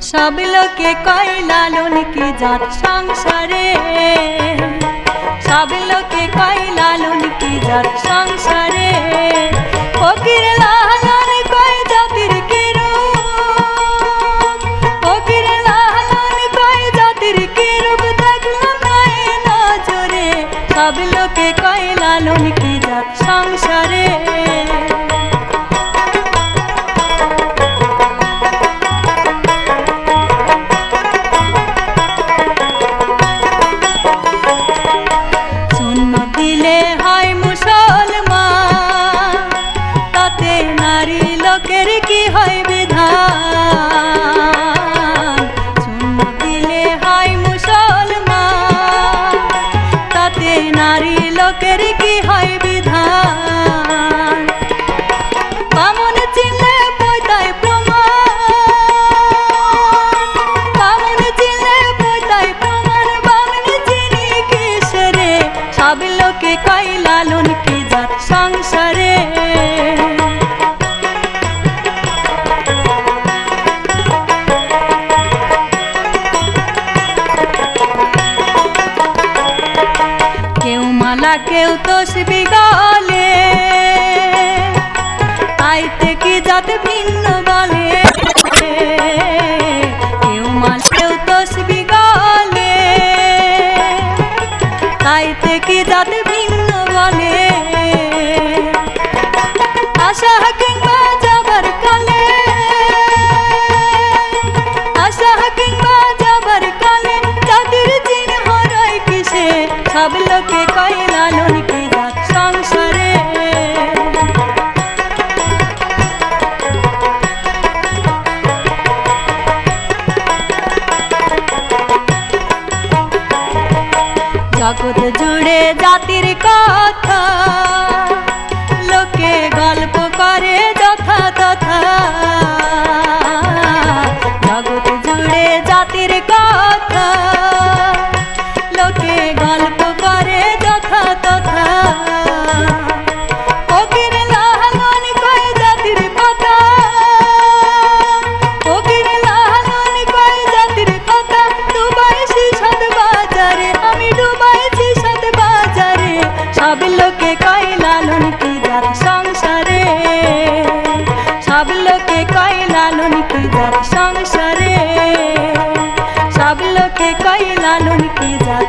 सब लोके कय लालन की जात संसारे, सब लोके कय लालन की जात संसारे। फकीर लालन कय जातिर की रूप, फकीर लालन कय जातिर की रूप देखलाम नाय नजरे। सब लोके कय लालन की जात संसारे। লোকের কি হয় বিধান, শূন্য দিলে হয় মুসলমান, তাতে নারী লোকের কি হয় বিধান। বামন চিনলে পয়তায় প্রমাণ, বামন চিনলে পয়তায় প্রমাণ, বামন চিনি কিসরে। সব লোকে কয় লালন কি জাত সংসারে। কেউ তসবি গালে, তাইতে কি জাত ভিন্ন বলে। কেউ কেউ তসবি গালে, তাইতে কি জাত ভিন্ন বলে। আশা কিংবা যাবার কালে, আশা কিংবা যাবার কালে জাতির চিহ্ন রয় কিসে। সব লোকে কয় লালন কি জাত সংসারে। জগৎ জুড়ে জাতির কথা লোকে গল্প করে যথা তথা। জগৎ জুড়ে জাতির কথা লোকে গল্প করে যথা তথা। ফকির লালন কয় জাতির কথা, ফকির লালন কয় জাতির কথা। ডুবাইছি সাত বাজারে, আমি ডুবাইছি সাত বাজারে। সব লোকে কয় লালন কি জাত সংসারে, সব লোকে কয় লালন কি জাত সংসারে। সব লোকে কয় লালন কি জাত